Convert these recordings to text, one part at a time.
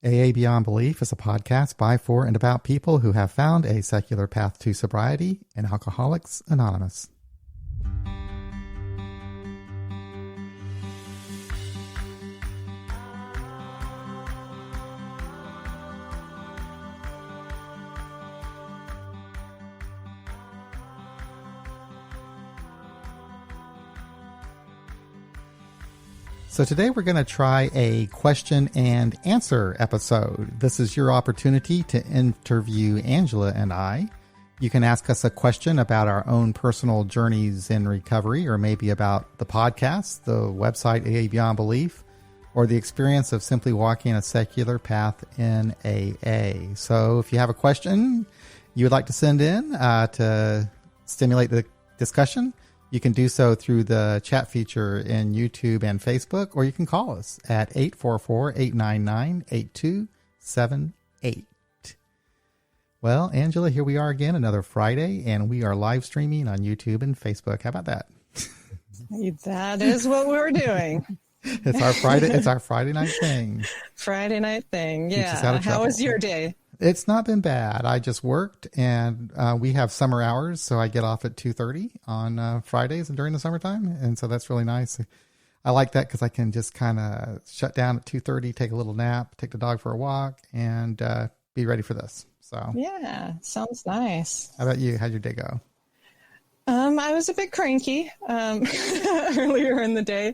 AA Beyond Belief is a podcast by, for, and about people who have found a secular path to sobriety in Alcoholics Anonymous. So today we're going to try a question and answer episode. This is your opportunity to interview Angela and I. You can ask us a question about our own personal journeys in recovery, or maybe about the podcast, the website AA Beyond Belief, or the experience of simply walking a secular path in AA. So if you have a question you would like to send in to stimulate the discussion, you can do so through the chat feature in YouTube and Facebook, or you can call us at 844-899-8278. Well, Angela, here we are again, another Friday, and we are live streaming on YouTube and Facebook. How about that? That is what we're doing. It's our Friday night thing. Friday night thing, yeah. How was your day? It's not been bad. I just worked, and we have summer hours, so I get off at 2:30 on Fridays and during the summertime, and so that's really nice. I like that because I can just kind of shut down at 2:30, take a little nap, take the dog for a walk, and be ready for this. So yeah, sounds nice. How about you? How'd your day go? I was a bit cranky earlier in the day.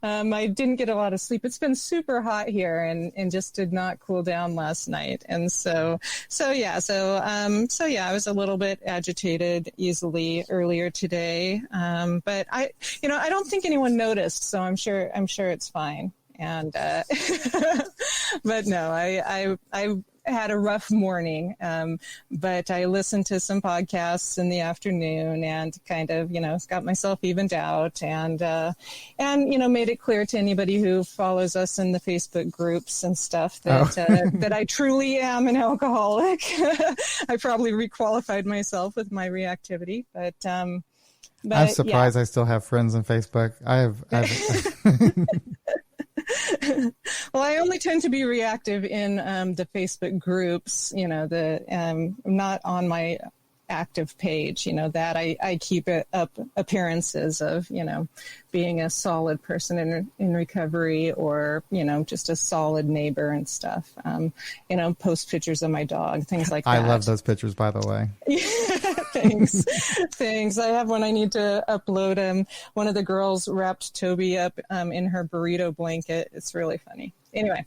I didn't get a lot of sleep. It's been super hot here and just did not cool down last night. And so I was a little bit agitated easily earlier today. But I don't think anyone noticed, so I'm sure it's fine. And but no, I had a rough morning, but I listened to some podcasts in the afternoon and kind of, got myself evened out and made it clear to anybody who follows us in the Facebook groups and stuff that that I truly am an alcoholic. I probably requalified myself with my reactivity, but I'm surprised I still have friends on Facebook. I've Well, I only tend to be reactive in the Facebook groups, not on my active page, that I keep it up appearances of, being a solid person in recovery or, just a solid neighbor and stuff, post pictures of my dog, things like that. I love those pictures, by the way. Thanks. I have one I need to upload. One of the girls wrapped Toby up in her burrito blanket. It's really funny. Anyway.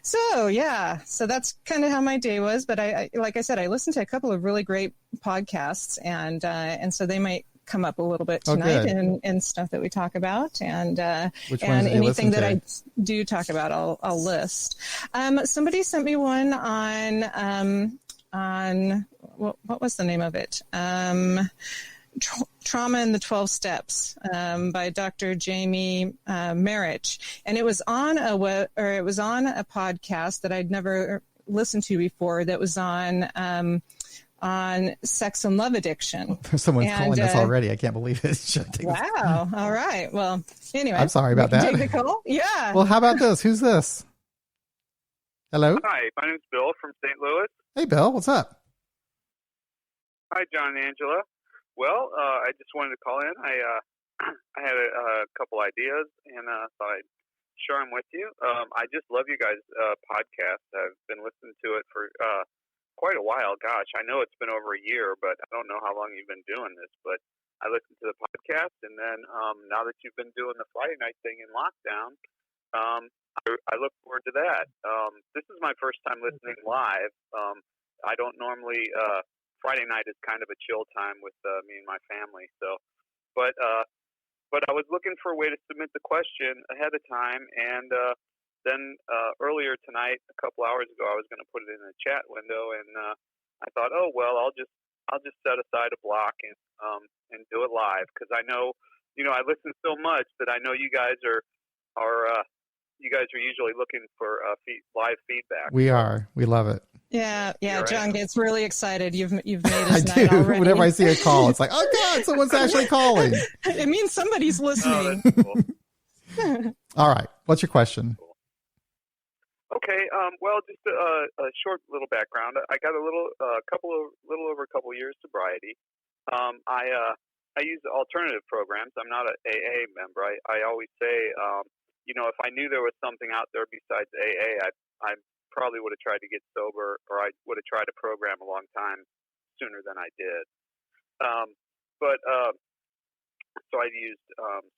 So that's kind of how my day was. But I like I said, I listened to a couple of really great podcasts, and so they might come up a little bit tonight and stuff that we talk about, and anything that I do talk about, I'll list. Somebody sent me one on what was the name of it? Trauma and the 12 Steps by Dr. Jamie Marich, and it was on a podcast that I'd never listened to before. That was on sex and love addiction. Someone's calling us already. I can't believe it. Wow. All right. Well, anyway, I'm sorry about that. Take the call. Yeah. Well, how about this? Who's this? Hello. Hi, my name's Bill from St. Louis. Hey, Bill. What's up? Hi, John and Angela. Well, I just wanted to call in. I had a couple ideas, and thought I'd share them with you. I just love you guys' podcast. I've been listening to it for quite a while. Gosh, I know it's been over a year, but I don't know how long you've been doing this. But I listened to the podcast, and then now that you've been doing the Friday night thing in lockdown, I look forward to that. This is my first time listening live. I don't normally. Friday night is kind of a chill time with me and my family. So, but I was looking for a way to submit the question ahead of time, and then earlier tonight, a couple hours ago, I was going to put it in the chat window, and I thought, oh well, I'll just set aside a block and do it live, because I know, I listen so much that I know you guys are usually looking for live feedback. We are. We love it. Yeah. John gets really excited. You've made his night already. Whenever I see a call, it's like, oh God, someone's actually calling. It means somebody's listening. Oh, that's cool. All right. What's your question? Okay. Well, just a short little background. I got a little over a couple years sobriety. I use alternative programs. I'm not an AA member. I always say, if I knew there was something out there besides AA, I probably would have tried to get sober, or I would have tried a program a long time sooner than I did. But so I used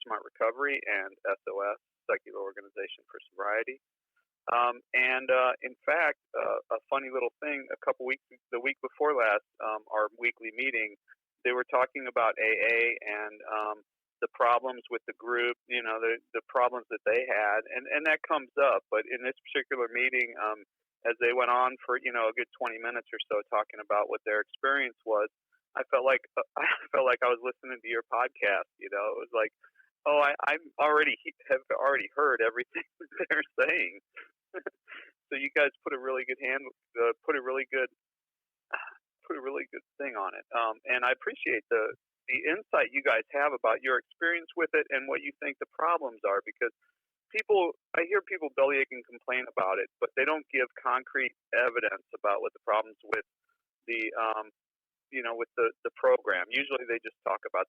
Smart Recovery and SOS, Secular Organization for Sobriety. In fact, a funny little thing, the week before last, our weekly meeting, they were talking about AA and the problems with the group, the problems that they had, and that comes up. But in this particular meeting, as they went on for, a good 20 minutes or so talking about what their experience was, I felt like I was listening to your podcast. It was like, oh, I have already heard everything that they're saying. So you guys put a really good put a really good thing on it. And I appreciate the insight you guys have about your experience with it and what you think the problems are, because I hear people bellyache and complain about it, but they don't give concrete evidence about what the problems with the with the program. Usually they just talk about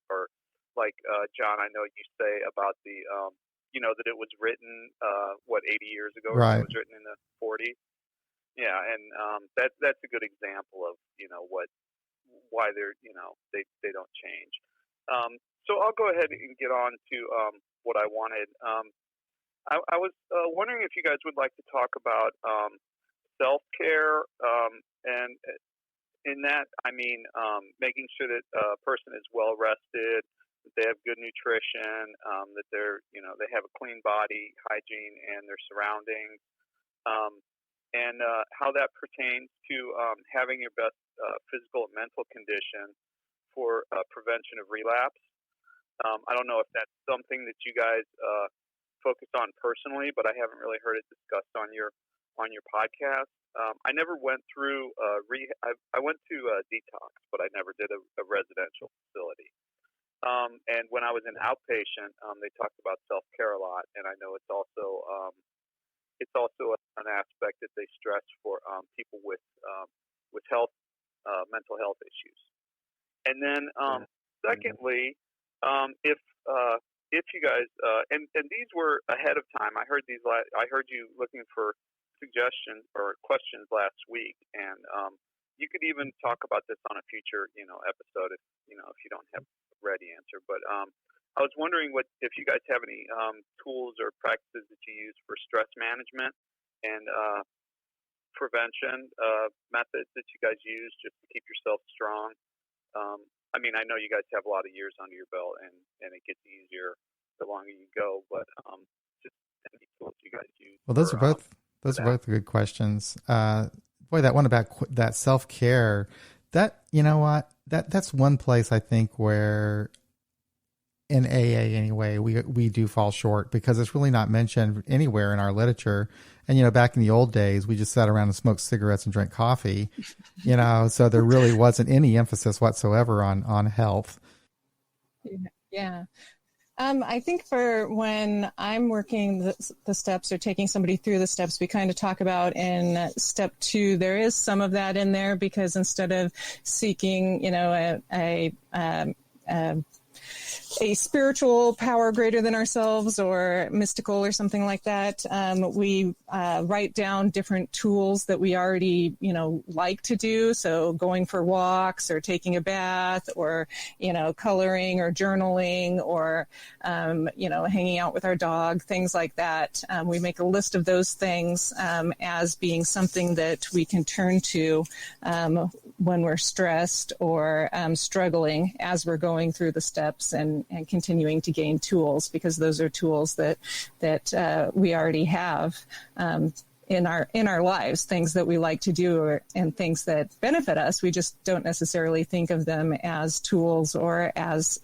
or like John, I know you say about the that it was written 80 years ago, right? Or it was written in the 40s. Yeah, and that's a good example of why they're they don't change. So I'll go ahead and get on to what I wanted. I was wondering if you guys would like to talk about self-care, and in that I mean making sure that a person is well rested, that they have good nutrition, that they're they have a clean body, hygiene, and their surroundings, and how that pertains to having your best physical and mental condition for prevention of relapse. I don't know if that's something that you guys focus on personally, but I haven't really heard it discussed on your podcast. I never went through rehab. I went to detox, but I never did a residential facility. And when I was an outpatient, they talked about self-care a lot, and I know it's also an aspect that they stress for people with health, mental health issues. And then, secondly, if you guys and these were ahead of time. I heard I heard you looking for suggestions or questions last week, and you could even talk about this on a future episode if you don't have a ready answer. But I was wondering if you guys have any tools or practices that you use for stress management and prevention methods that you guys use just to keep yourself strong. I mean, I know you guys have a lot of years under your belt, and it gets easier the longer you go. But just any tools you guys use. Well, those are both good questions. Boy, that one about that self-care, that's one place I think where in AA anyway, we do fall short, because it's really not mentioned anywhere in our literature. And, back in the old days, we just sat around and smoked cigarettes and drank coffee, so there really wasn't any emphasis whatsoever on health. Yeah. I think for when I'm working the steps or taking somebody through the steps, we kind of talk about in step 2, there is some of that in there, because instead of seeking, a spiritual power greater than ourselves or mystical or something like that, we write down different tools that we already, like to do. So going for walks or taking a bath or, coloring or journaling or, hanging out with our dog, things like that. We make a list of those things as being something that we can turn to when we're stressed or struggling as we're going through the steps and continuing to gain tools, because those are tools that we already have in our lives, things that we like to do and things that benefit us. We just don't necessarily think of them as tools or as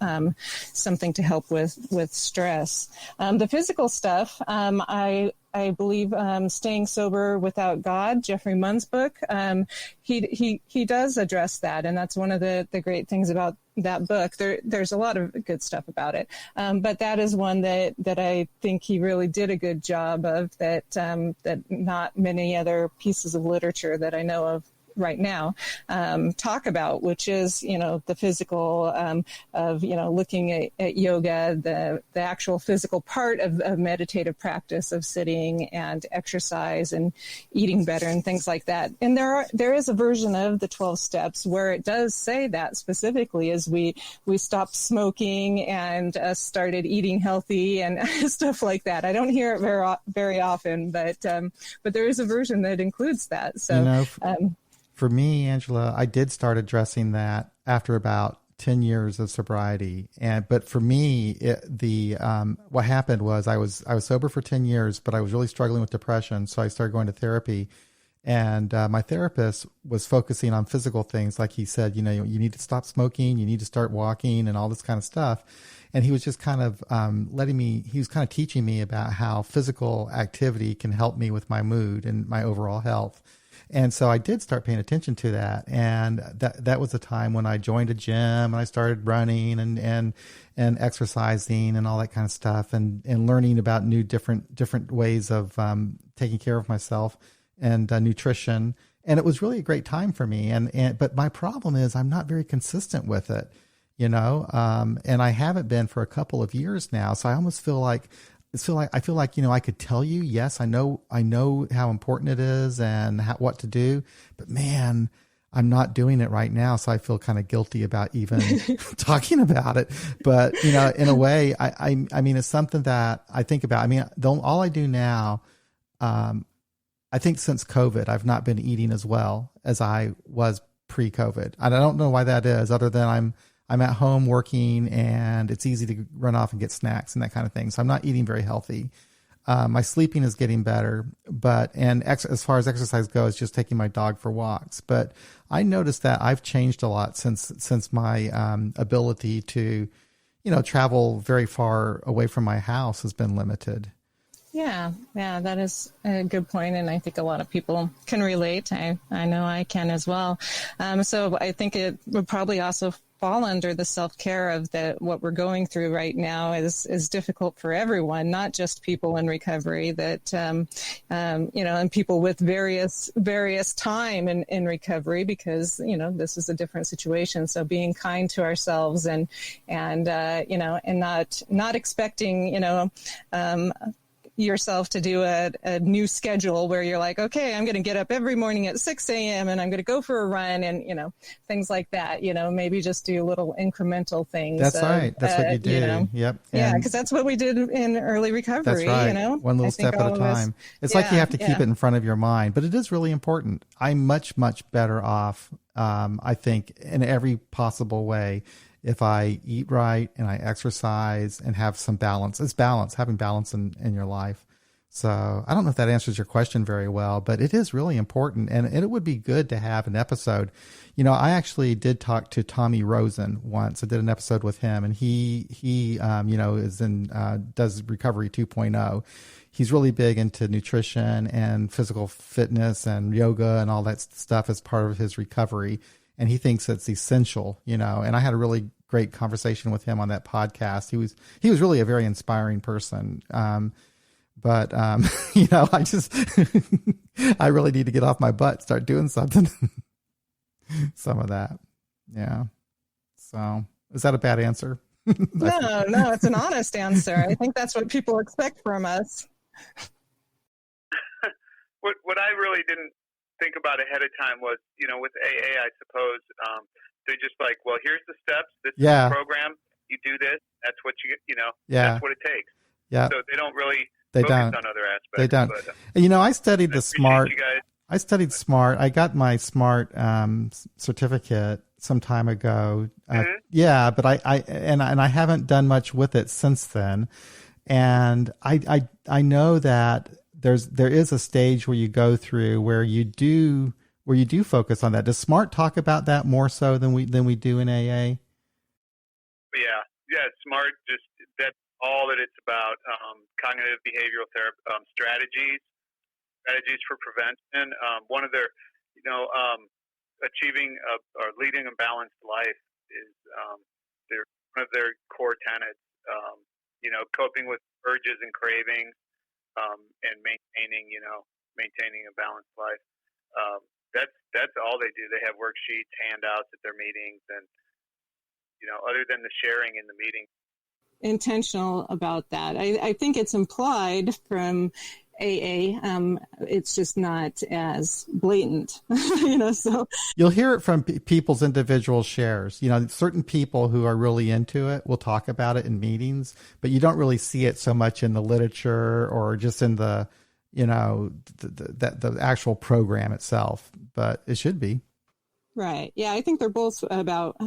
something to help with stress. The physical stuff, I I believe, Staying Sober Without God, Jeffrey Munn's book, he does address that. And that's one of the great things about that book. There's a lot of good stuff about it. But that is one that I think he really did a good job of, that not many other pieces of literature that I know of right now talk about, which is, the physical of, looking at yoga, the actual physical part of meditative practice, of sitting and exercise and eating better and things like that. And there is a version of the 12 steps where it does say that specifically, as we stopped smoking and started eating healthy and stuff like that. I don't hear it very often, but there is a version that includes that. So, for me, Angela, I did start addressing that after about 10 years of sobriety. But for me, what happened was I was sober for 10 years, but I was really struggling with depression. So I started going to therapy, and my therapist was focusing on physical things. Like he said, you need to stop smoking, you need to start walking and all this kind of stuff. And he was just kind of he was kind of teaching me about how physical activity can help me with my mood and my overall health. And so I did start paying attention to that. And that was a time when I joined a gym and I started running and exercising and all that kind of stuff, and learning about new different ways of taking care of myself and nutrition. And it was really a great time for me. But my problem is I'm not very consistent with it, and I haven't been for a couple of years now. So I almost feel like I could tell you, yes, I know how important it is and what to do, but man, I'm not doing it right now. So I feel kind of guilty about even talking about it. But, in a way, I mean, it's something that I think about. I mean, all I do now, I think since COVID, I've not been eating as well as I was pre-COVID. And I don't know why that is, other than I'm at home working and it's easy to run off and get snacks and that kind of thing. So I'm not eating very healthy. My sleeping is getting better, as far as exercise goes, just taking my dog for walks. But I noticed that I've changed a lot since my ability to, travel very far away from my house has been limited. Yeah, that is a good point, and I think a lot of people can relate. I know I can as well. So I think it would probably also fall under the self-care of what we're going through right now is difficult for everyone, not just people in recovery, that, and people with various time in recovery, because, this is a different situation. So being kind to ourselves and not expecting, yourself to do a new schedule where you're like, okay, I'm going to get up every morning at 6 a.m. and I'm going to go for a run and, things like that, maybe just do little incremental things. That's right. That's what you do. Yep. Yeah. Because that's what we did in early recovery. That's right. One little step at a time. It's like you have to keep it in front of your mind, but it is really important. I'm much, much better off, I think, in every possible way, if I eat right and I exercise and have some balance. It's balance, having balance in your life. So I don't know if that answers your question very well, but it is really important. And it would be good to have an episode. I actually did talk to Tommy Rosen once. I did an episode with him, and he is does Recovery 2.0. He's really big into nutrition and physical fitness and yoga and all that stuff as part of his recovery. And he thinks it's essential, and I had a really great conversation with him on that podcast. He was really a very inspiring person. But I just, I really need to get off my butt, start doing something, some of that. Yeah. So is that a bad answer? No, it's an honest answer. I think that's what people expect from us. What I really didn't think about ahead of time was, with AA, I suppose, they're just like, well, here's the steps. This is the program. You do this. That's what that's what it takes. Yeah. So they don't really focus on other aspects. They don't. But, I studied the SMART. I studied SMART. I got my SMART certificate some time ago. Mm-hmm. Yeah, but I haven't done much with it since then. And I know that there is a stage where you go through where you do focus on that. Does SMART talk about that more so than we do in AA? Yeah, SMART, just that all that it's about cognitive behavioral therapy strategies for prevention. One of their, achieving or leading a balanced life is one of their core tenets. Coping with urges and cravings, and maintaining a balanced life. That's all they do. They have worksheets, handouts at their meetings, and other than the sharing in the meeting. Intentional about that. I think it's implied from AA. It's just not as blatant, so. You'll hear it from people's individual shares. Certain people who are really into it will talk about it in meetings, but you don't really see it so much in the literature or just in the, the actual program itself, but it should be. Right. Yeah. I think they're both about,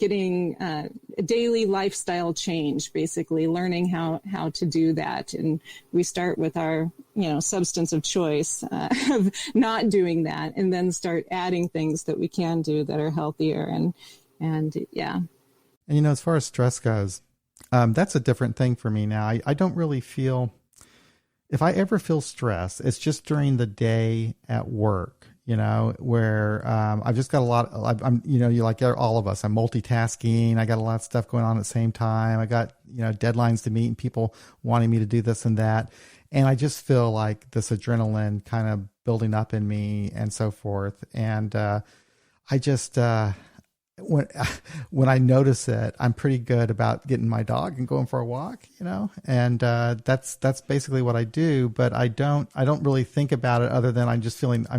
getting a daily lifestyle change, basically learning how to do that. And we start with our, substance of choice of not doing that, and then start adding things that we can do that are healthier. And yeah. And, as far as stress goes, that's a different thing for me now. I don't really feel, if I ever feel stress, it's just during the day at work. Where I've just got a lot. You like all of us. I'm multitasking. I got a lot of stuff going on at the same time. I got deadlines to meet and people wanting me to do this and that, and I just feel like this adrenaline kind of building up in me and so forth. And I just when I notice it, I'm pretty good about getting my dog and going for a walk, and that's basically what I do. But I don't really think about it other than I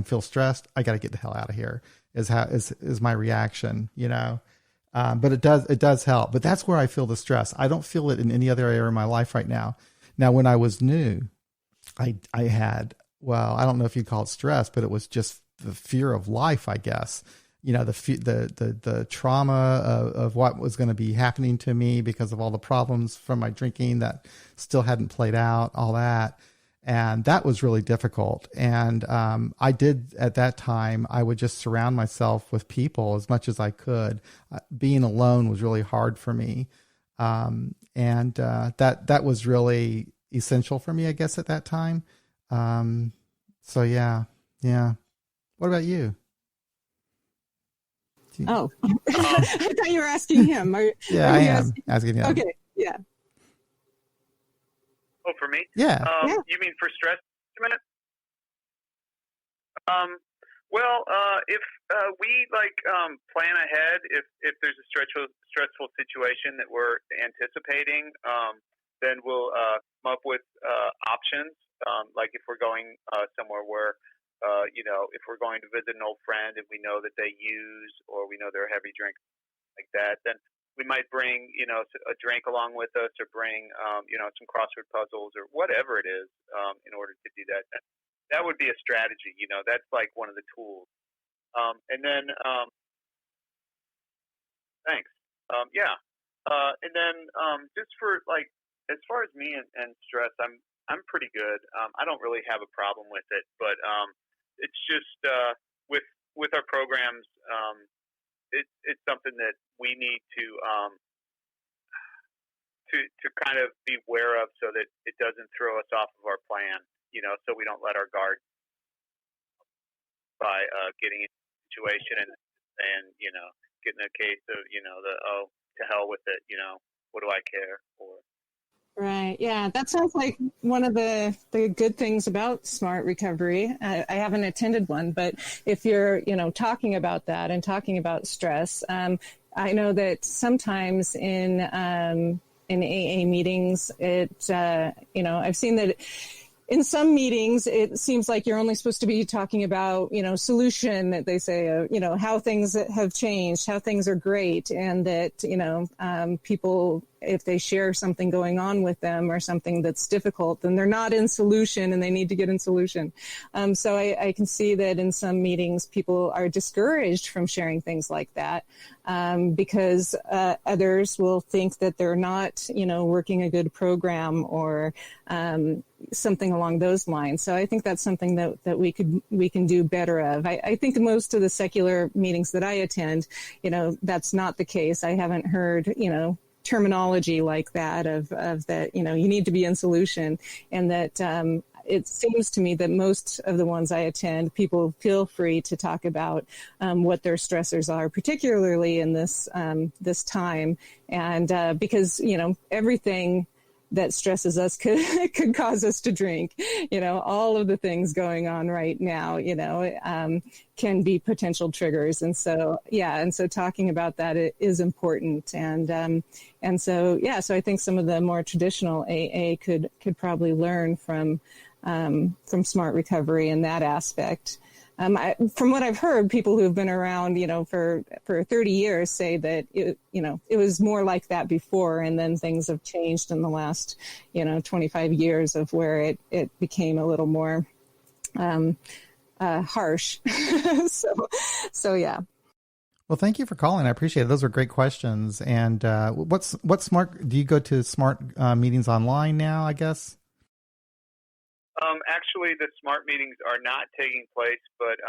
feel stressed. I got to get the hell out of here is my reaction, but it does help. But that's where I feel the stress. I don't feel it in any other area of my life right now. Now, when I was new, I had, I don't know if you'd call it stress, but it was just the fear of life, I guess. The trauma of what was going to be happening to me because of all the problems from my drinking that still hadn't played out, all that. And that was really difficult. And I did, at that time, I would just surround myself with people as much as I could. Being alone was really hard for me. And that was really essential for me, I guess, at that time. So yeah. What about you? Oh, I thought you were asking him. I am asking him. Okay, yeah. Oh, for me? Yeah. You mean for stress management? If we plan ahead, if there's a stressful situation that we're anticipating, then we'll come up with options. Like if we're going somewhere where if we're going to visit an old friend and we know that they use, or we know they're a heavy drinker like that, then we might bring, a drink along with us, or bring, some crossword puzzles or whatever it is, in order to do that. That would be a strategy, that's like one of the tools. And then, thanks. And then, just for as far as me and stress, I'm pretty good. I don't really have a problem with it, but, it's just with our programs, it's something that we need to kind of be aware of, so that it doesn't throw us off of our plan. So we don't let our guard by getting in a situation and getting a case of to hell with it. What do I care? Or Right. Yeah, that sounds like one of the good things about Smart Recovery. I haven't attended one, but if you're, talking about that and talking about stress, I know that sometimes in AA meetings, I've seen that in some meetings, it seems like you're only supposed to be talking about, solution, that they say, how things have changed, how things are great, and that, people, if they share something going on with them or something that's difficult, then they're not in solution and they need to get in solution. So I can see that in some meetings, people are discouraged from sharing things like that, because others will think that they're not, working a good program or something along those lines. So I think that's something that we can do better of. I think most of the secular meetings that I attend, that's not the case. I haven't heard, terminology like that of that, you need to be in solution, and that it seems to me that most of the ones I attend, people feel free to talk about what their stressors are, particularly in this time, and because everything that stresses us could cause us to drink. All of the things going on right now, can be potential triggers. And so talking about that is important. And so I think some of the more traditional AA could probably learn from Smart Recovery in that aspect. From what I've heard, people who've been around, for 30 years say that it was more like that before, and then things have changed in the last, 25 years of where it became a little more harsh. so yeah. Well, thank you for calling. I appreciate it. Those are great questions. And what's smart? Do you go to smart meetings online now, I guess? Actually, the smart meetings are not taking place, but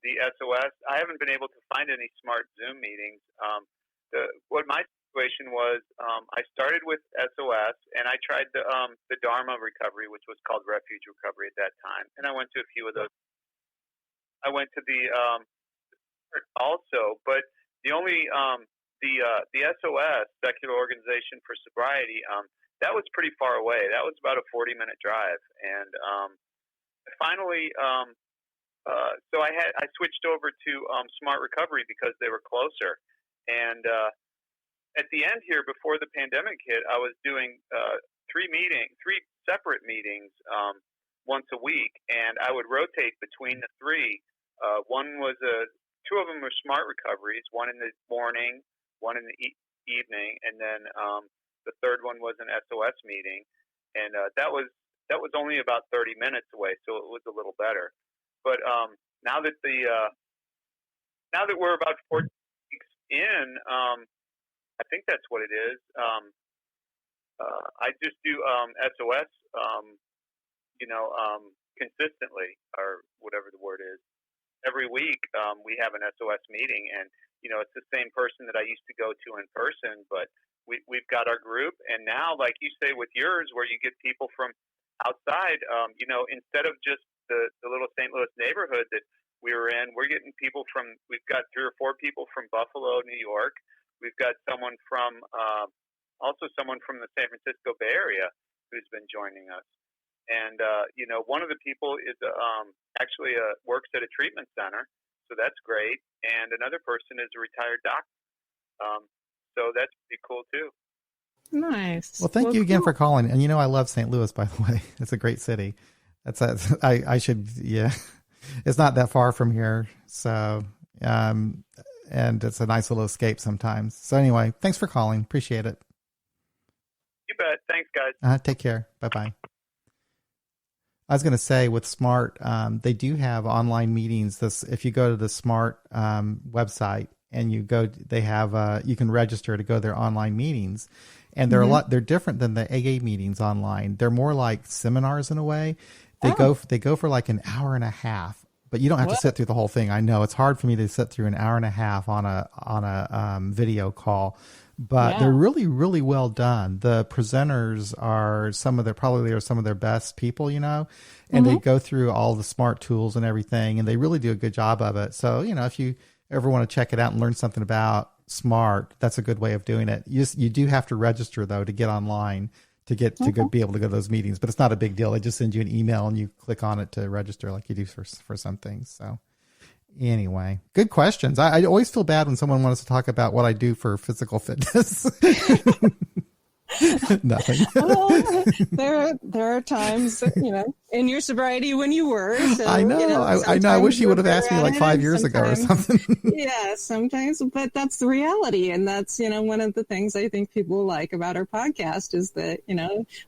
the SOS, I haven't been able to find any smart Zoom meetings. What my situation was, I started with SOS, and I tried the Dharma recovery, which was called Refuge Recovery at that time, and I went to a few of those. I went to the also, but the only the SOS, Secular Organization for Sobriety, that was pretty far away. That was about a 40-minute drive, and finally, so I switched over to Smart Recovery because they were closer. And at the end here, before the pandemic hit, I was doing three separate meetings once a week, and I would rotate between the three. Two of them were Smart Recoveries, one in the morning, one in the evening, and then the third one was an SOS meeting, and that was only about 30 minutes away, so it was a little better. But now that we're about 14 weeks in, I think that's what it is. I just do SOS, consistently, or whatever the word is. Every week we have an SOS meeting, and it's the same person that I used to go to in person, but we've got our group, and now, like you say with yours, where you get people from outside, instead of just the little St. Louis neighborhood that we were in, we've got 3 or 4 people from Buffalo, New York. We've got someone from the San Francisco Bay Area who's been joining us. And, one of the people is actually works at a treatment center, so that's great. And another person is a retired doctor. So that's pretty cool too. Nice. Well, thank you again for calling. And I love St. Louis, by the way. It's a great city. I should, yeah. It's not that far from here. So, and it's a nice little escape sometimes. So anyway, thanks for calling. Appreciate it. You bet. Thanks, guys. Take care. Bye-bye. I was going to say with Smart, they do have online meetings. If you go to the Smart website and they have you can register to go to their online meetings, and they're different than the AA meetings online. They're more like seminars in a way. They go for like an hour and a half, but you don't have to sit through the whole thing. I know it's hard for me to sit through an hour and a half on a video call. But they're really, really well done. The presenters are some of their best people, and they go through all the smart tools and everything, and they really do a good job of it. So, if you ever want to check it out and learn something about Smart, that's a good way of doing it. You do have to register though to get online to be able to go to those meetings, but it's not a big deal. They just send you an email and you click on it to register like you do for some things. So. Anyway, good questions. I always feel bad when someone wants to talk about what I do for physical fitness. Nothing. Well, there are times, in your sobriety when you were. So, I know. I know. I wish you would have asked me like 5 years ago or something. Yeah, sometimes, but that's the reality. And that's, one of the things I think people like about our podcast is that,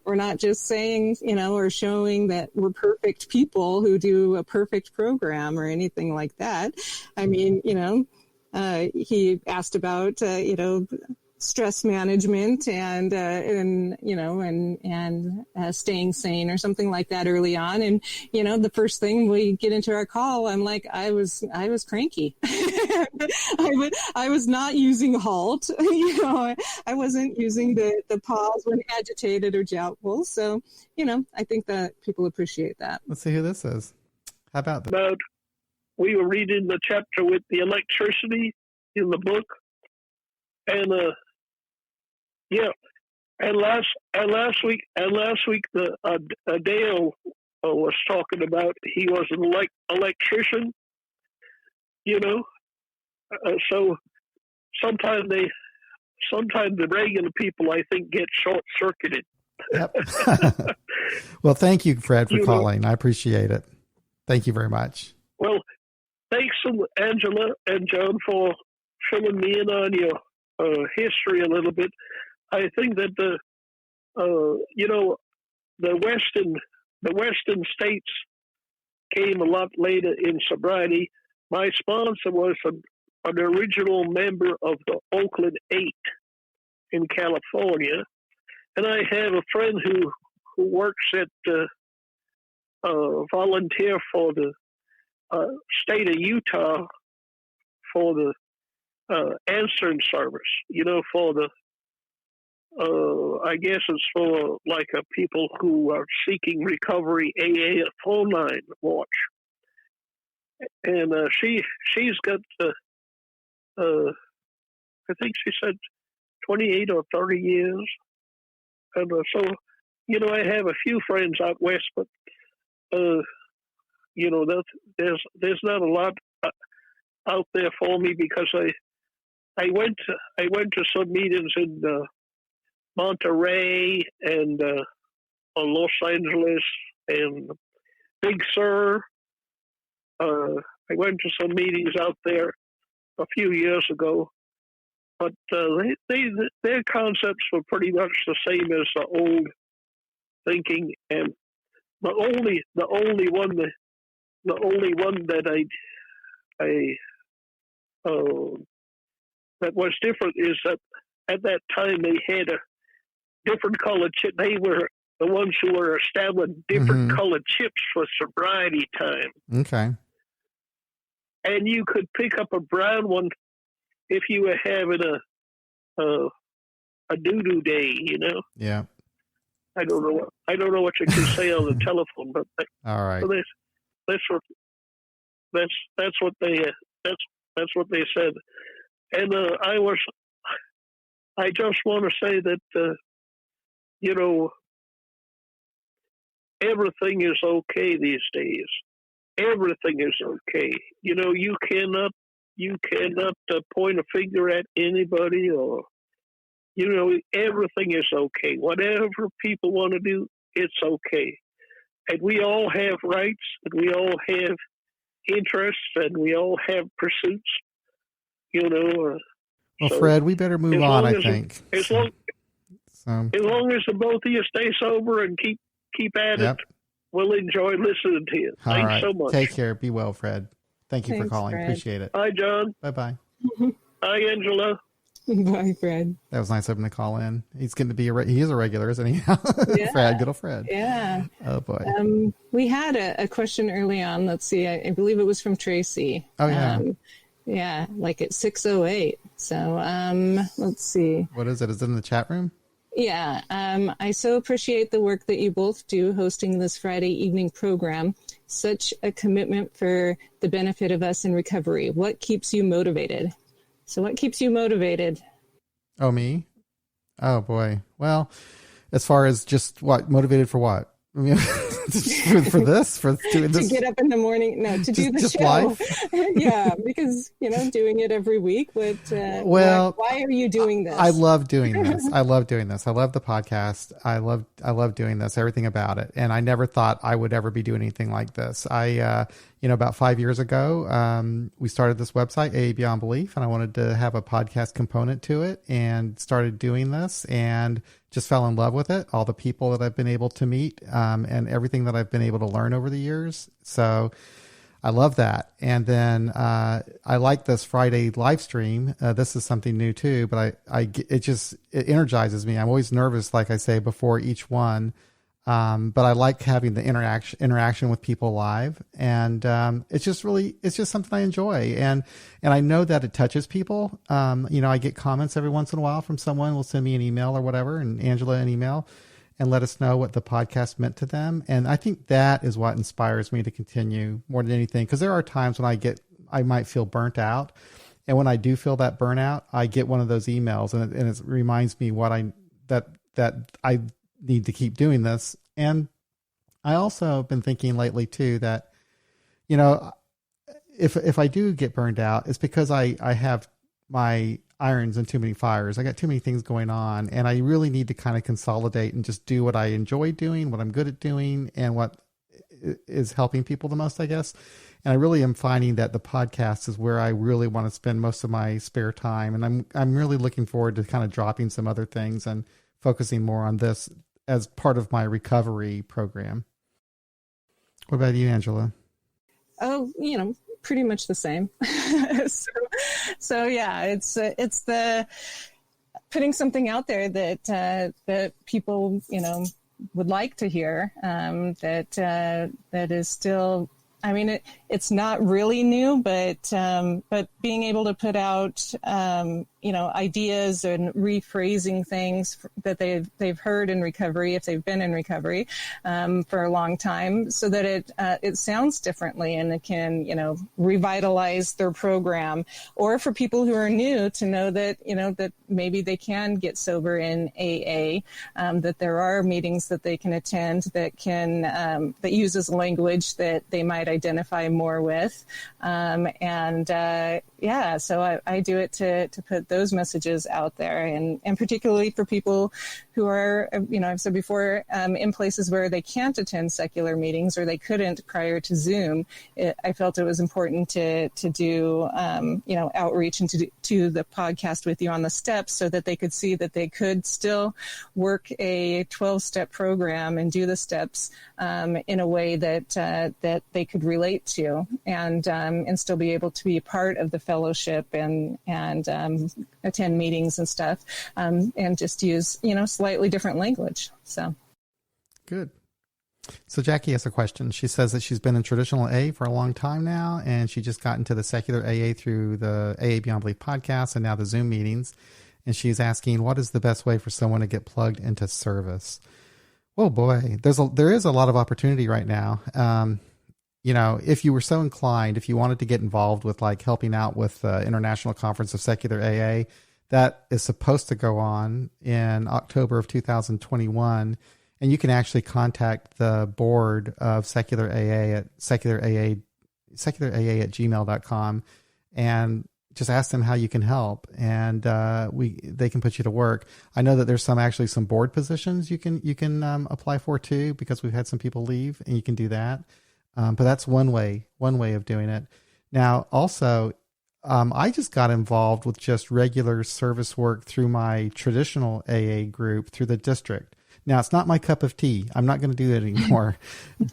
we're not just saying, or showing that we're perfect people who do a perfect program or anything like that. I mean, he asked about, stress management and staying sane or something like that early on. And, the first thing we get into our call, I'm like, I was cranky. I was not using halt. I wasn't using the pause when agitated or doubtful. So, I think that people appreciate that. Let's see who this is. How about this? About we were reading the chapter with the electricity in the book, and and last week the Dale was talking about he was an electrician. So sometimes the regular people, I think, get short circuited. Yep. Well, thank you, Fred, for calling. I appreciate it. Thank you very much. Well, thanks, Angela and John, for filling me in on your history a little bit. I think that the Western states came a lot later in sobriety. My sponsor was an original member of the Oakland Eight in California, and I have a friend who works at volunteer for the state of Utah for the answering service. For the I guess it's for like people who are seeking recovery AA phone line watch. And she's got I think she said 28 or 30 years, and so I have a few friends out west, but there's not a lot out there for me because I went to some meetings in Monterey and Los Angeles and Big Sur. I went to some meetings out there a few years ago, but their concepts were pretty much the same as the old thinking, and the only one that that was different is that at that time they had a different colored chip. They were the ones who were establishing different colored chips for sobriety time. Okay. And you could pick up a brown one if you were having a doo-doo day, Yeah. I don't know what you can say on the telephone, but all right. So that's what they said, and I just want to say that everything is okay these days. Everything is okay. You cannot point a finger at anybody, or everything is okay. Whatever people want to do, it's okay. And we all have rights, and we all have interests, and we all have pursuits. Well, so Fred, we better move on. I think as long as the both of you stay sober and keep at it, we'll enjoy listening to you. All Thanks right. so much. Take care. Be well, Fred. Thank you for calling. Fred. Appreciate it. Bye, John. Bye-bye. Bye, Angela. Bye, Fred. That was nice of him to call in. He's getting to be he is a regular, isn't he? Yeah. Fred, good old Fred. Yeah. Oh boy. We had a question early on. Let's see. I believe it was from Tracy. Oh yeah. Yeah, like at 6:08. So let's see. What is it? Is it in the chat room? Yeah. I so appreciate the work that you both do hosting this Friday evening program. Such a commitment for the benefit of us in recovery. What keeps you motivated? So what keeps you motivated? Oh, me? Oh, boy. Well, as far as just motivated for what? I mean, for this, for doing this, to get up in the morning, to do the show. Life? Yeah, because doing it every week. But well, why are you doing this? I love doing this. I love doing this. I love the podcast. I love doing this. Everything about it. And I never thought I would ever be doing anything like this. About 5 years ago, we started this website, AA Beyond Belief, and I wanted to have a podcast component to it, and started doing this, and just fell in love with it. All the people that I've been able to meet, and everything that I've been able to learn over the years. So I love that. And then I like this Friday live stream. This is something new too, but it energizes me. I'm always nervous, like I say, before each one. But I like having the interaction with people live, and it's just something I enjoy, and I know that it touches people. I get comments every once in a while from someone will send me an email or whatever, and Angela an email, and let us know what the podcast meant to them. And I think that is what inspires me to continue more than anything, because there are times when I might feel burnt out, and when I do feel that burnout, I get one of those emails, and it reminds me that I need to keep doing this. And I also have been thinking lately too that, if I do get burned out, it's because I have my irons in too many fires. I got too many things going on, and I really need to kind of consolidate and just do what I enjoy doing, what I'm good at doing, and what is helping people the most, I guess. And I really am finding that the podcast is where I really want to spend most of my spare time. And I'm really looking forward to kind of dropping some other things and focusing more on this as part of my recovery program. What about you, Angela? Oh, pretty much the same. so yeah, it's the putting something out there that people, would like to hear, that is still, I mean, it's not really new, but being able to put out, ideas and rephrasing things that they've heard in recovery, if they've been in recovery for a long time, so that it sounds differently and it can, revitalize their program. Or for people who are new to know that, that maybe they can get sober in AA, that there are meetings that they can attend that can that uses language that they might identify more with, so I do it to put those messages out there, and particularly for people who are, I've said before, in places where they can't attend secular meetings or they couldn't prior to Zoom. I felt it was important to do outreach and to do the podcast with you on the steps, so that they could see that they could still work a 12-step program and do the steps in a way that they could relate to, and still be able to be a part of the fellowship and attend meetings and stuff, and just use slightly different language. So good. So Jackie has a question. She says that she's been in traditional AA for a long time now, and she just got into the secular AA through the AA Beyond Belief podcast and now the Zoom meetings. And she's asking, what is the best way for someone to get plugged into service? Oh boy, there is a lot of opportunity right now. If you were so inclined, if you wanted to get involved with like helping out with the International Conference of Secular AA, that is supposed to go on in October of 2021. And you can actually contact the board of Secular AA at seculara at gmail.com and just ask them how you can help. And they can put you to work. I know that there's some board positions you can apply for too, because we've had some people leave, and you can do that. But that's one way of doing it. Now, also, I just got involved with just regular service work through my traditional AA group through the district. Now, it's not my cup of tea. I'm not going to do that anymore,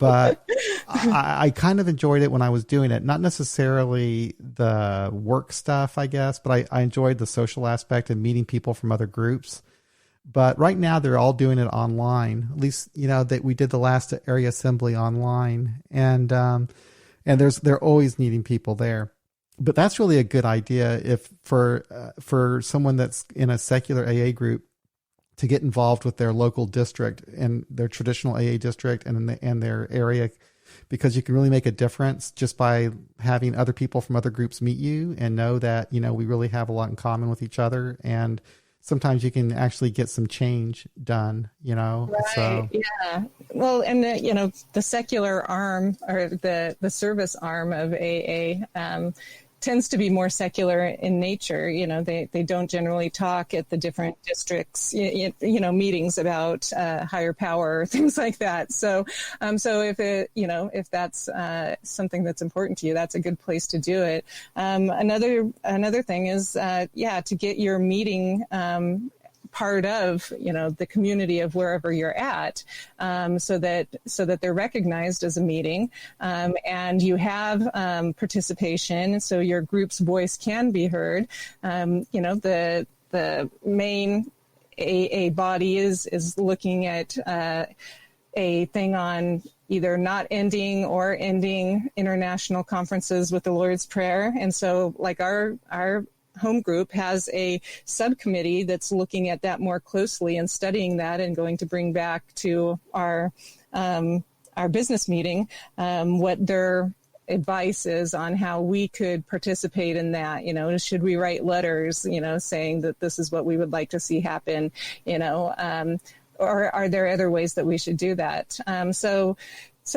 but I kind of enjoyed it when I was doing it. Not necessarily the work stuff, I guess, but I enjoyed the social aspect and meeting people from other groups. But right now they're all doing it online. At least, that we did the last area assembly online, and they're always needing people there. But that's really a good idea if for someone that's in a secular AA group to get involved with their local district and their traditional AA district and their area, because you can really make a difference just by having other people from other groups meet you and know that, we really have a lot in common with each other. And sometimes you can actually get some change done, Right. So. Yeah. Well, and the secular arm or the service arm of AA tends to be more secular in nature. They don't generally talk at the different districts, meetings about higher power or things like that. So if that's something that's important to you, that's a good place to do it. Another thing is, to get your meeting part of the community of wherever you're at, so that they're recognized as a meeting, and you have participation, so your group's voice can be heard. The main AA body is looking at a thing on either not ending or ending international conferences with the Lord's Prayer. And so like our home group has a subcommittee that's looking at that more closely and studying that and going to bring back to our business meeting what their advice is on how we could participate in that. Should we write letters, saying that this is what we would like to see happen, or are there other ways that we should do that? So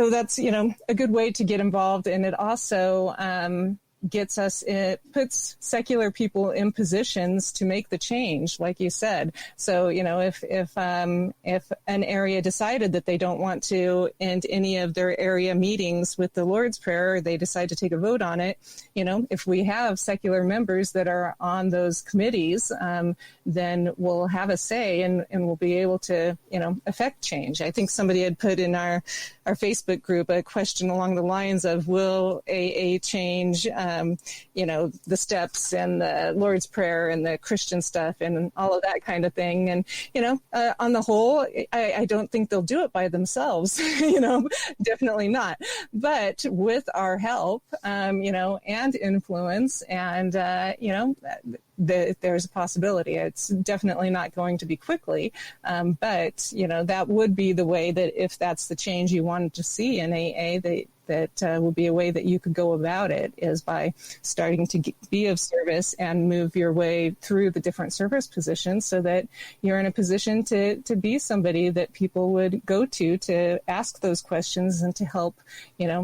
that's, a good way to get involved. And it also it puts secular people in positions to make the change, like you said. So, if an area decided that they don't want to end any of their area meetings with the Lord's Prayer, or they decide to take a vote on it, if we have secular members that are on those committees, then we'll have a say and we'll be able to, affect change. I think somebody had put in our Facebook group a question along the lines of, will AA change the steps and the Lord's Prayer and the Christian stuff and all of that kind of thing. And, on the whole, I don't think they'll do it by themselves, definitely not. But with our help, and influence and, there's a possibility. It's definitely not going to be quickly, but that would be the way that if that's the change you wanted to see in AA, that will be a way that you could go about it, is by starting to be of service and move your way through the different service positions so that you're in a position to be somebody that people would go to ask those questions and to help,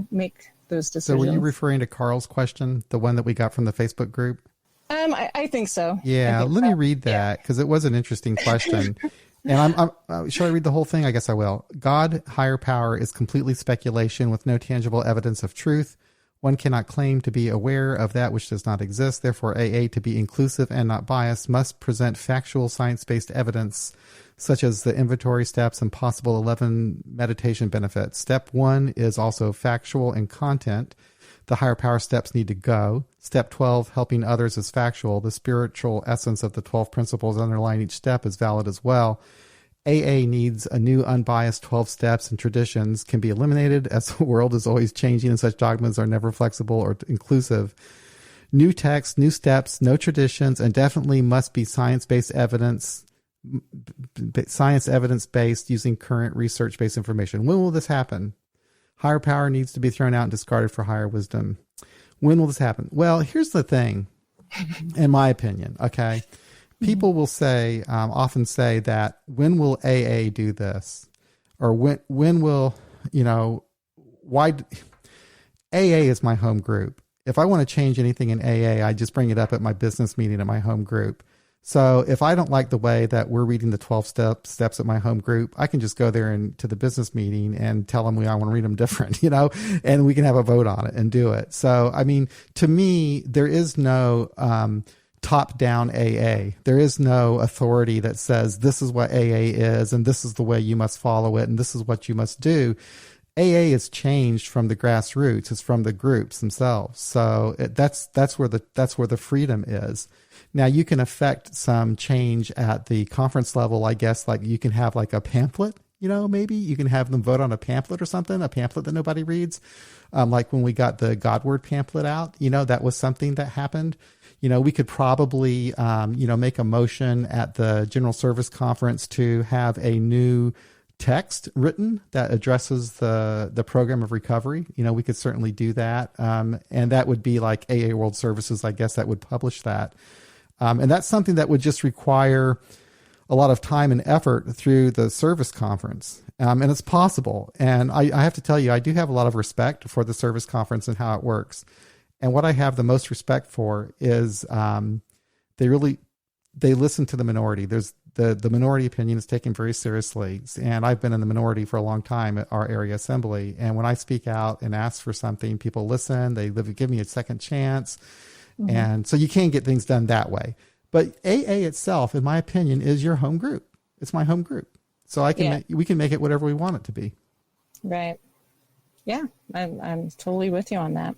make those decisions. So were you referring to Carl's question, the one that we got from the Facebook group? I think so. Yeah, let me read that because it was an interesting question. And shall I read the whole thing? I guess I will. God, higher power, is completely speculation with no tangible evidence of truth. One cannot claim to be aware of that which does not exist. Therefore, AA, to be inclusive and not biased, must present factual science-based evidence, such as the inventory steps and possible 11 meditation benefits. Step 1 is also factual in content. The higher power steps need to go. Step 12, helping others, is factual. The spiritual essence of the 12 principles underlying each step is valid as well. AA needs a new unbiased 12 steps, and traditions can be eliminated as the world is always changing and such dogmas are never flexible or inclusive. New texts, new steps, no traditions, and definitely must be science-based evidence, science evidence-based using current research-based information. When will this happen? Higher power needs to be thrown out and discarded for higher wisdom. When will this happen? Well, here's the thing, in my opinion, okay? People will say, often say that, when will AA do this? Or when will, why? AA is my home group. If I want to change anything in AA, I just bring it up at my business meeting at my home group. So if I don't like the way that we're reading the 12 steps at my home group, I can just go there and to the business meeting and tell them I want to read them different, and we can have a vote on it and do it. So, I mean, to me, there is no top-down AA. There is no authority that says this is what AA is and this is the way you must follow it and this is what you must do. AA is changed from the grassroots. It's from the groups themselves. So that's where the freedom is. Now you can affect some change at the conference level, I guess, like you can have like a pamphlet, maybe you can have them vote on a pamphlet or something, a pamphlet that nobody reads. Like when we got the Godward pamphlet out, that was something that happened. We could probably, make a motion at the General Service Conference to have a new text written that addresses the program of recovery. We could certainly do that. And that would be like AA World Services, I guess, that would publish that. And that's something that would just require a lot of time and effort through the service conference. And it's possible. And I have to tell you, I do have a lot of respect for the service conference and how it works. And what I have the most respect for is they listen to the minority. There's the minority opinion is taken very seriously. And I've been in the minority for a long time at our area assembly. And when I speak out and ask for something, people listen. They give me a second chance. Mm-hmm. And so you can get things done that way. But AA itself, in my opinion, is your home group. It's my home group. So we can make it whatever we want it to be. Right. Yeah, I'm totally with you on that.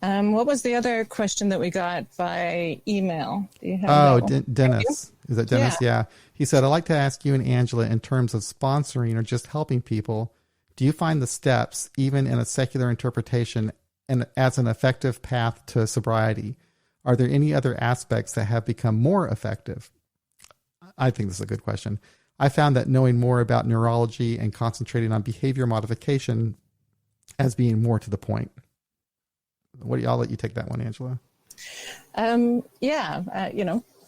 What was the other question that we got by email? Do you have Dennis. Is that Dennis? Yeah. He said, I'd like to ask you and Angela, in terms of sponsoring or just helping people, Do you find the steps, even in a secular interpretation, and as an effective path to sobriety? Are there any other aspects that have become more effective? I think this is a good question. I found that knowing more about neurology and concentrating on behavior modification as being more to the point. I'll let you take that one, Angela.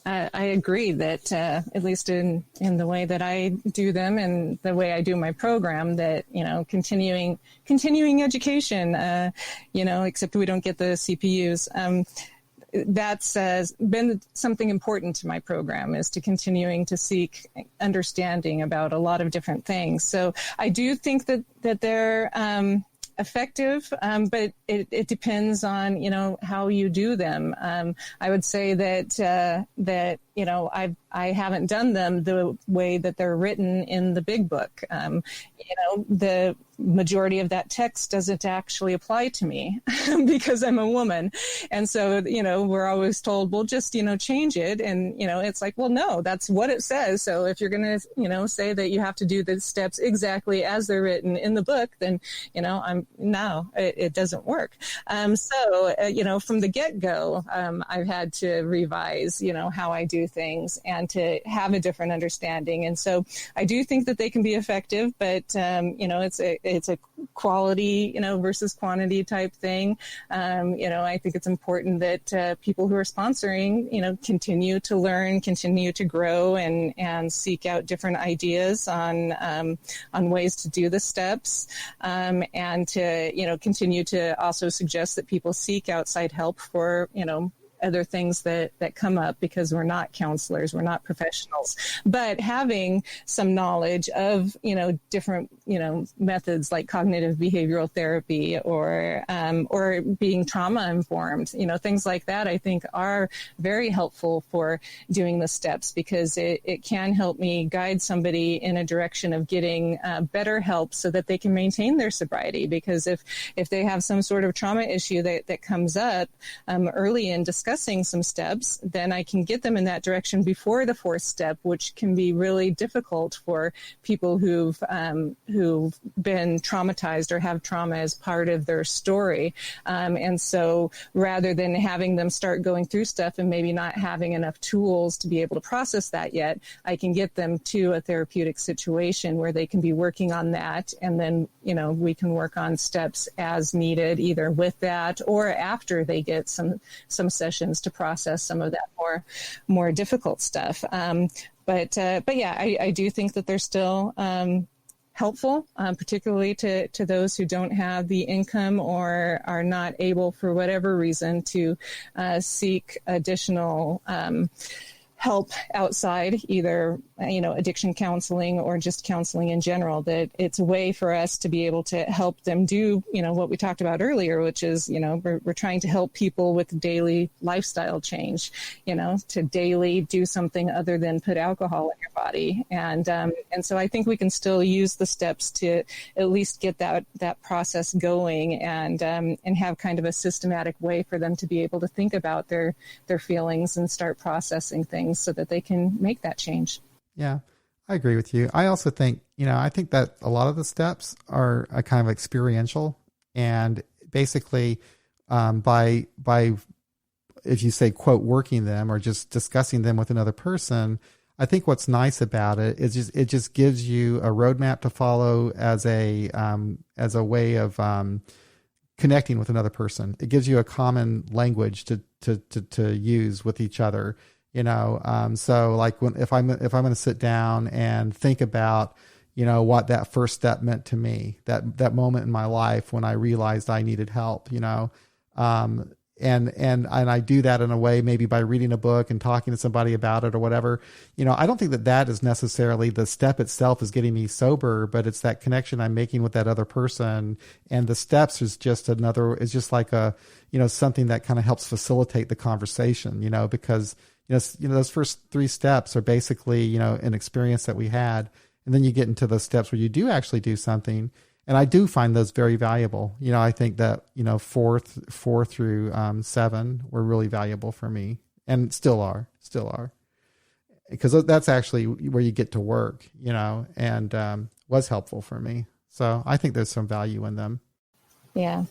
I agree that at least in the way that I do them and the way I do my program, that continuing education, except we don't get the CPUs. That's been something important to my program, is to continuing to seek understanding about a lot of different things. So I do think that they're effective, but it depends on how you do them. I would say that I haven't done them the way that they're written in the big book. The majority of that text doesn't actually apply to me because I'm a woman. And so, we're always told, well, just, change it. And, it's like, well, no, that's what it says. So if you're going to, say that you have to do the steps exactly as they're written in the book, then, it doesn't work. From the get-go, I've had to revise, how I do things and to have a different understanding. And so I do think that they can be effective, but, it's a quality, versus quantity type thing. I think it's important that people who are sponsoring, continue to learn, continue to grow, and seek out different ideas on ways to do the steps, and to continue to also suggest that people seek outside help for other things that come up, because we're not counselors, we're not professionals, but having some knowledge of, different, methods like cognitive behavioral therapy or being trauma informed, things like that, I think are very helpful for doing the steps, because it can help me guide somebody in a direction of getting better help so that they can maintain their sobriety. Because if they have some sort of trauma issue that comes up early in discussing some steps, then I can get them in that direction before the fourth step, which can be really difficult for people who've been traumatized or have trauma as part of their story. And so rather than having them start going through stuff and maybe not having enough tools to be able to process that yet, I can get them to a therapeutic situation where they can be working on that. And then, we can work on steps as needed, either with that or after they get some sessions to process some of that more difficult stuff. But I do think that they're still helpful, particularly to those who don't have the income or are not able, for whatever reason, to seek additional help outside, either addiction counseling or just counseling in general. That it's a way for us to be able to help them do what we talked about earlier, which is we're trying to help people with daily lifestyle change, to daily do something other than put alcohol in your body. And so I think we can still use the steps to at least get that process going, and have kind of a systematic way for them to be able to think about their feelings and start processing things so that they can make that change. Yeah, I agree with you. I also think, I think that a lot of the steps are a kind of experiential, and basically by if you say, quote, working them or just discussing them with another person, I think what's nice about it is it just gives you a roadmap to follow as a way of connecting with another person. It gives you a common language to use with each other. So like if I'm going to sit down and think about, what that first step meant to me, that moment in my life when I realized I needed help, and I do that in a way, maybe by reading a book and talking to somebody about it or whatever. I don't think that is necessarily the step itself is getting me sober, but it's that connection I'm making with that other person. And the steps is just like something that kind of helps facilitate the conversation, because those first three steps are basically, an experience that we had. And then you get into those steps where you do actually do something. And I do find those very valuable. I think that, 4 through 7 were really valuable for me, and still are, because that's actually where you get to work, and was helpful for me. So I think there's some value in them. Yeah.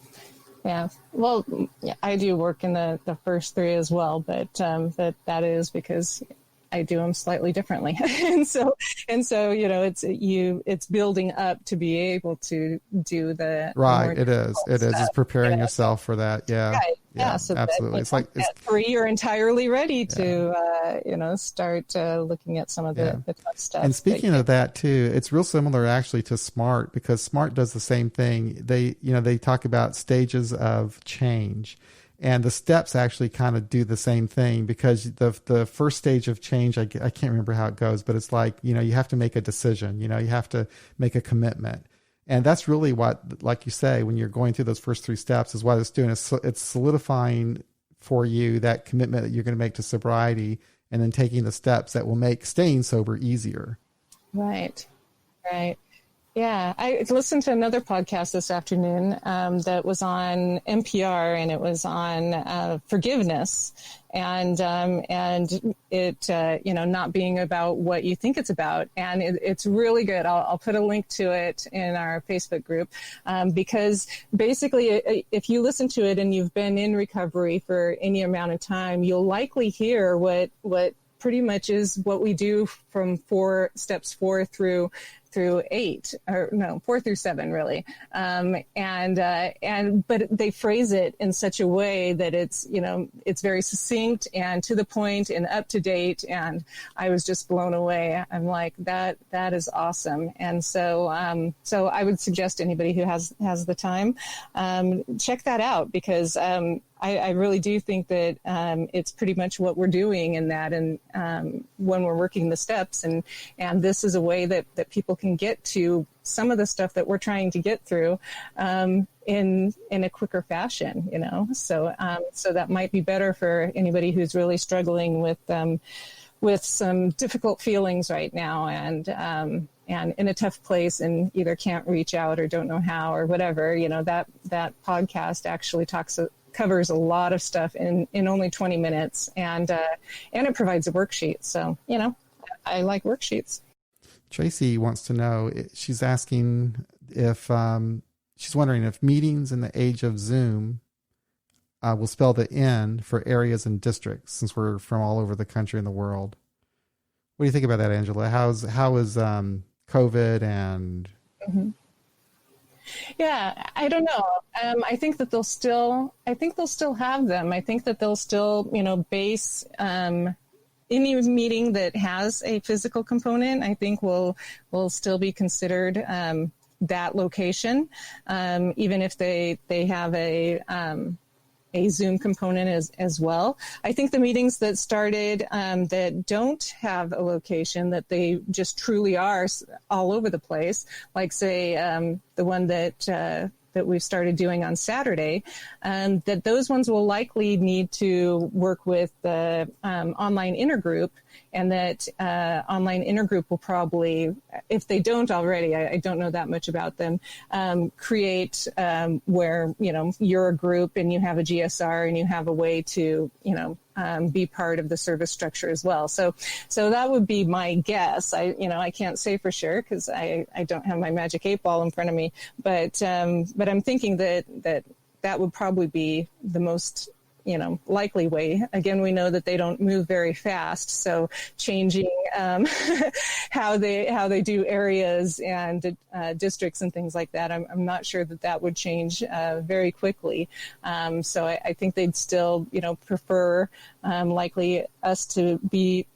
Yeah. Well, yeah, I do work in the first three as well, but that is because I do them slightly differently. and so, it's building up to be able to do the right. It is. It's preparing yourself for that. Yeah. Right. Yeah, so absolutely. It's like at 3, you're entirely ready to, start looking at some of the tough stuff. And speaking of that too, it's real similar actually to SMART, because SMART does the same thing. They talk about stages of change, and the steps actually kind of do the same thing, because the first stage of change, I can't remember how it goes, but it's like, you have to make a decision, you have to make a commitment. And that's really what, like you say, when you're going through those first 3 steps, is what it's doing. It's solidifying for you that commitment that you're going to make to sobriety, and then taking the steps that will make staying sober easier. Right. Yeah, I listened to another podcast this afternoon that was on NPR, and it was on forgiveness, and it not being about what you think it's about, and it's really good. I'll put a link to it in our Facebook group, because basically, if you listen to it and you've been in recovery for any amount of time, you'll likely hear what pretty much is what we do from steps 4 through 8, or no, 4 through 7 really. But they phrase it in such a way that it's very succinct and to the point and up to date. And I was just blown away. I'm like, that is awesome. And so I would suggest anybody who has the time, check that out, because, I really do think that it's pretty much what we're doing in that, and when we're working the steps, and this is a way that people can get to some of the stuff that we're trying to get through in a quicker fashion, So that might be better for anybody who's really struggling with some difficult feelings right now, and in a tough place, and either can't reach out or don't know how or whatever. That podcast actually covers a lot of stuff in only 20 minutes, and it provides a worksheet. So, I like worksheets. Tracy wants to know, she's asking if, she's wondering if meetings in the age of Zoom will spell the end for areas and districts, since we're from all over the country and the world. What do you think about that, Angela? How is COVID and... Mm-hmm. Yeah, I don't know. I think that they'll still have them. I think that they'll still, base any meeting that has a physical component, I think will still be considered that location, even if they have a Zoom component as well. I think the meetings that started that don't have a location, that they just truly are all over the place, like say the one that we've started doing on Saturday, that those ones will likely need to work with the online intergroup, and that online intergroup will probably, if they don't already, I don't know that much about them, create where, you're a group and you have a GSR and you have a way to, be part of the service structure as well. So that would be my guess. I can't say for sure, because I don't have my magic 8-ball in front of me, but I'm thinking that would probably be the most likely way. Again, we know that they don't move very fast, so changing how they do areas and districts and things like that, I'm not sure that would change very quickly. So I think they'd still prefer likely us to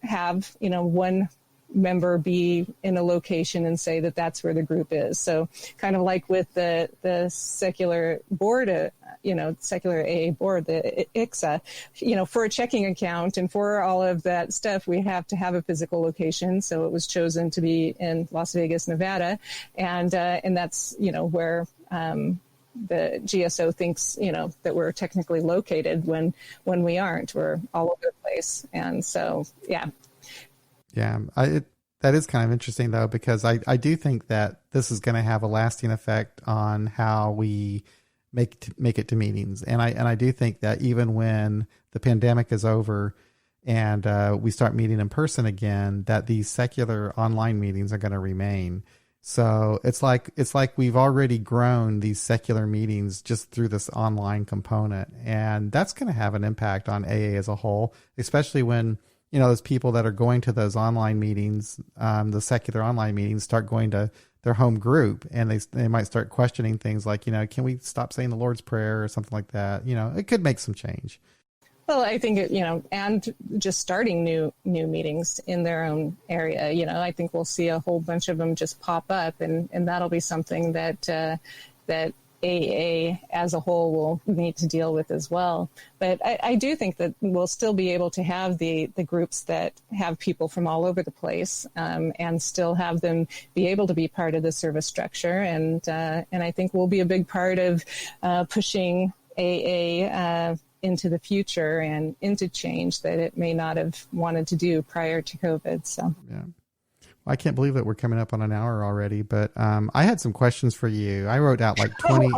have one member be in a location and say that that's where the group is. So kind of like with the secular board, secular AA board, the ICSA, for a checking account and for all of that stuff, we have to have a physical location. So it was chosen to be in Las Vegas, Nevada. And that's, where, the GSO thinks, that we're technically located when we aren't. We're all over the place. And so, yeah. Yeah, that is kind of interesting, though, because I do think that this is going to have a lasting effect on how we make it to meetings. And I do think that even when the pandemic is over and we start meeting in person again, that these secular online meetings are going to remain. So it's like we've already grown these secular meetings just through this online component, and that's going to have an impact on AA as a whole, especially when, those people that are going to those online meetings, the secular online meetings, start going to their home group, and they might start questioning things like, can we stop saying the Lord's Prayer or something like that? It could make some change. Well, I think and just starting new meetings in their own area. I think we'll see a whole bunch of them just pop up, and that'll be something that AA as a whole will need to deal with as well. But I do think that we'll still be able to have the groups that have people from all over the place, and still have them be able to be part of the service structure. And I think we'll be a big part of pushing AA into the future and into change that it may not have wanted to do prior to COVID. So yeah. I can't believe that we're coming up on an hour already, but I had some questions for you. I wrote out like 20.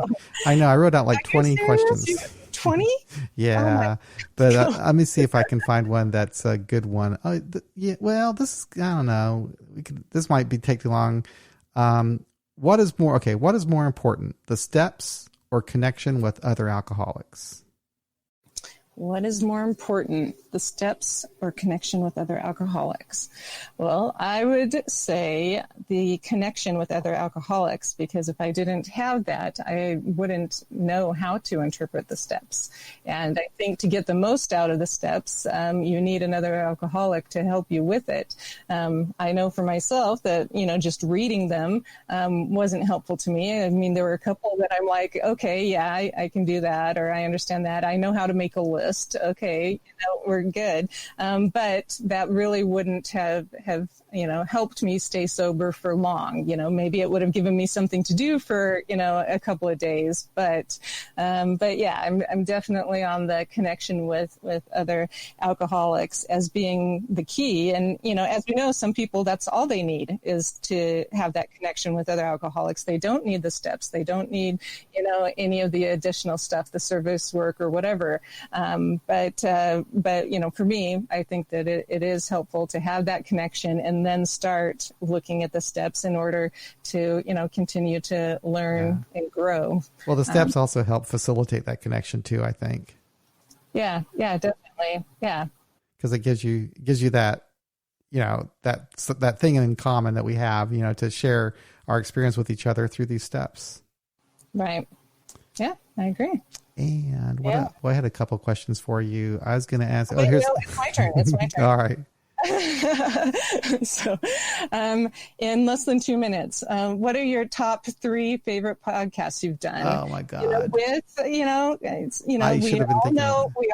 I know I wrote out like 20 questions. 20? Yeah. But let me see if I can find one that's a good one. Yeah. Well, I don't know. This might take too long. What is more important, the steps or connection with other alcoholics? What is more important, the steps or connection with other alcoholics? Well, I would say the connection with other alcoholics, because if I didn't have that, I wouldn't know how to interpret the steps. And I think to get the most out of the steps, you need another alcoholic to help you with it. I know for myself that, just reading them wasn't helpful to me. I mean, there were a couple that I'm like, okay, yeah, I can do that, or I understand that. I know how to make a list. Okay, we're good. But that really wouldn't have helped me stay sober for long. Maybe it would have given me something to do for, a couple of days. But yeah, I'm definitely on the connection with other alcoholics as being the key. And, as we know, some people, that's all they need is to have that connection with other alcoholics. They don't need the steps. They don't need, any of the additional stuff, the service work or whatever. But for me, I think that it is helpful to have that connection and then start looking at the steps in order to, continue to learn and grow. Well, the steps also help facilitate that connection too, I think. Yeah, definitely. Yeah. Because it gives you that, that thing in common that we have, to share our experience with each other through these steps. Right. Yeah, I agree. And I had a couple questions for you. I was going to ask. It's my turn. All right. So, in less than 2 minutes, what are your top 3 favorite podcasts you've done? Oh my God! We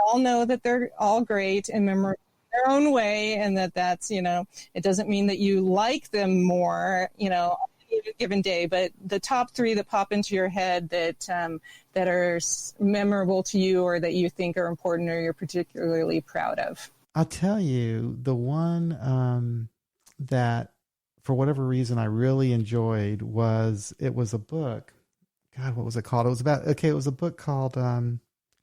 all know that they're all great and memorable in their own way, and that's it doesn't mean that you like them more, on any given day, but the top 3 that pop into your head that are memorable to you or that you think are important or you're particularly proud of. I'll tell you the one that for whatever reason I really enjoyed was a book. God, what was it called? It was a book called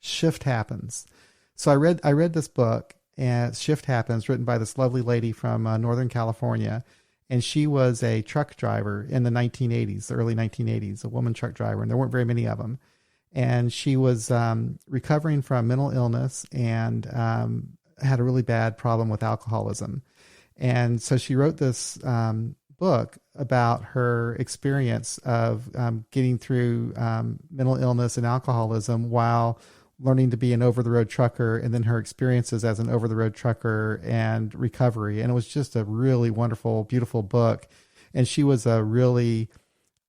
Shift Happens. So I read this book, and Shift Happens, written by this lovely lady from Northern California. And she was a truck driver in the 1980s, the early 1980s, a woman truck driver, and there weren't very many of them. And she was recovering from mental illness and had a really bad problem with alcoholism. And so she wrote this book about her experience of getting through mental illness and alcoholism while learning to be an over-the-road trucker, and then her experiences as an over-the-road trucker and recovery. And it was just a really wonderful, beautiful book. And she was a really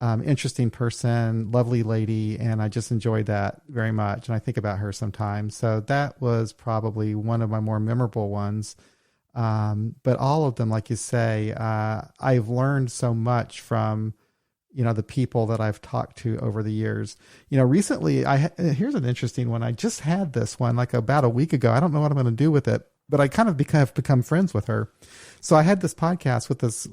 interesting person, lovely lady, and I just enjoyed that very much. And I think about her sometimes. So that was probably one of my more memorable ones. But all of them, like you say, I've learned so much from the people that I've talked to over the years. Recently, here's an interesting one. I just had this one like about a week ago. I don't know what I'm going to do with it, but I kind of have become friends with her. So I had this podcast with this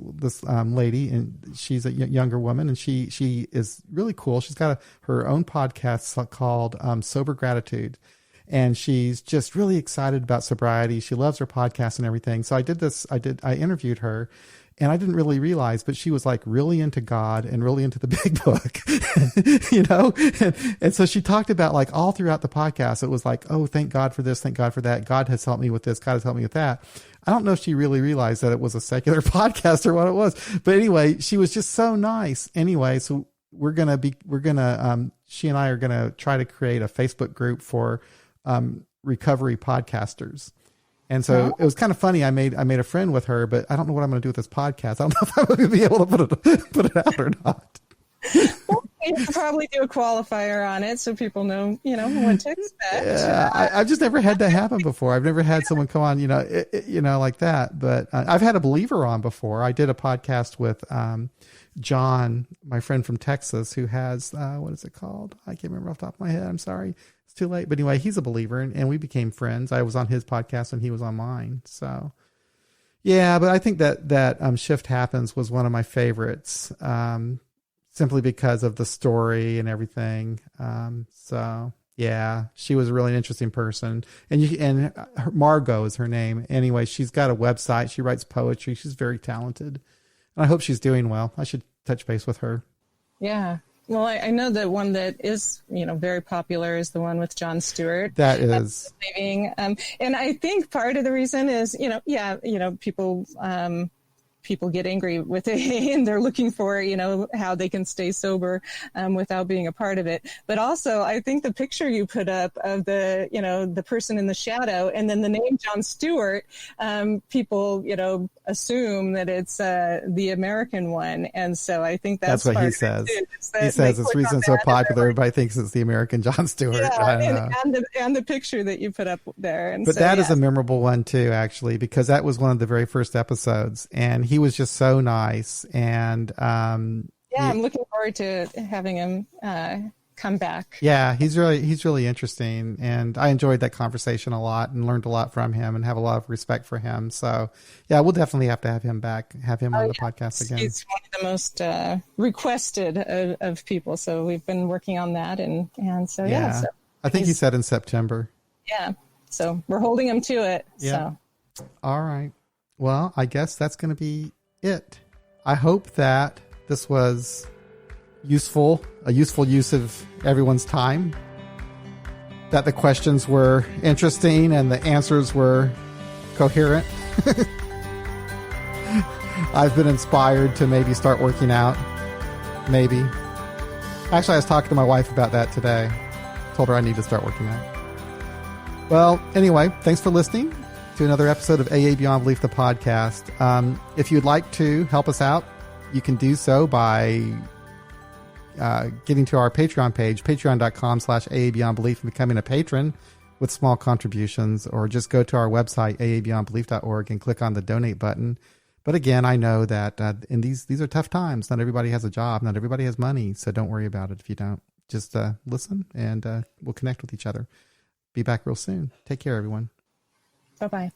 lady, and she's a younger woman, and she is really cool. She's got her own podcast called Sober Gratitude. And she's just really excited about sobriety. She loves her podcast and everything. So I interviewed her, And I didn't really realize, but she was like really into God and really into the big book, you know? And so she talked about like all throughout the podcast, it was like, oh, thank God for this. Thank God for that. God has helped me with this. God has helped me with that. I don't know if she really realized that it was a secular podcast or what it was, but anyway, she was just so nice. Anyway, so she and I are going to try to create a Facebook group for, recovery podcasters. And so it was kind of funny. I made a friend with her, but I don't know what I'm going to do with this podcast. I don't know if I'm going to be able to put it out or not. Well, you could probably do a qualifier on it so people know, what to expect. Yeah, I've just never had that happen before. I've never had someone come on, like that. But I've had a believer on before. I did a podcast with John, my friend from Texas, who has, what is it called? I can't remember off the top of my head. I'm sorry. It's too late. But anyway, he's a believer and we became friends. I was on his podcast and he was on mine. So yeah, but I think that Shift Happens was one of my favorites, simply because of the story and everything. So yeah, she was a really interesting person. And Margot is her name. Anyway, she's got a website. She writes poetry. She's very talented. And I hope she's doing well. I should touch base with her. Yeah. Well, I know that one that is, very popular is the one with Jon Stewart. That is. And I think part of the reason is, people get angry with AA and they're looking for, how they can stay sober without being a part of it. But also, I think the picture you put up of the person in the shadow and then the name Jon Stewart, people, assume that it's the American one. And so I think that's what he says. He says it's reason so popular. Everybody thinks it's the American Jon Stewart. Yeah, and the picture that you put up there. And but so, that is a memorable one too, actually, because that was one of the very first episodes. And he was just so nice. And I'm looking forward to having him come back. Yeah, he's really interesting. And I enjoyed that conversation a lot and learned a lot from him and have a lot of respect for him. So yeah, we'll definitely have to have him back, on the podcast again. He's one of the most requested of people. So we've been working on that. And so, yeah. So I think he said in September. Yeah. So we're holding him to it. Yeah. So. All right. Well, I guess that's going to be it. I hope that this was a useful use of everyone's time, that the questions were interesting and the answers were coherent. I've been inspired to maybe start working out. Maybe. Actually, I was talking to my wife about that today. Told her I need to start working out. Well, anyway, thanks for listening to another episode of AA Beyond Belief, the podcast. If you'd like to help us out, you can do so by getting to our Patreon page, patreon.com/AA Beyond Belief, and becoming a patron with small contributions, or just go to our website, aabeyondbelief.org, and click on the donate button. But again, I know that in these are tough times. Not everybody has a job. Not everybody has money. So don't worry about it if you don't. Just listen, and we'll connect with each other. Be back real soon. Take care, everyone. Bye-bye.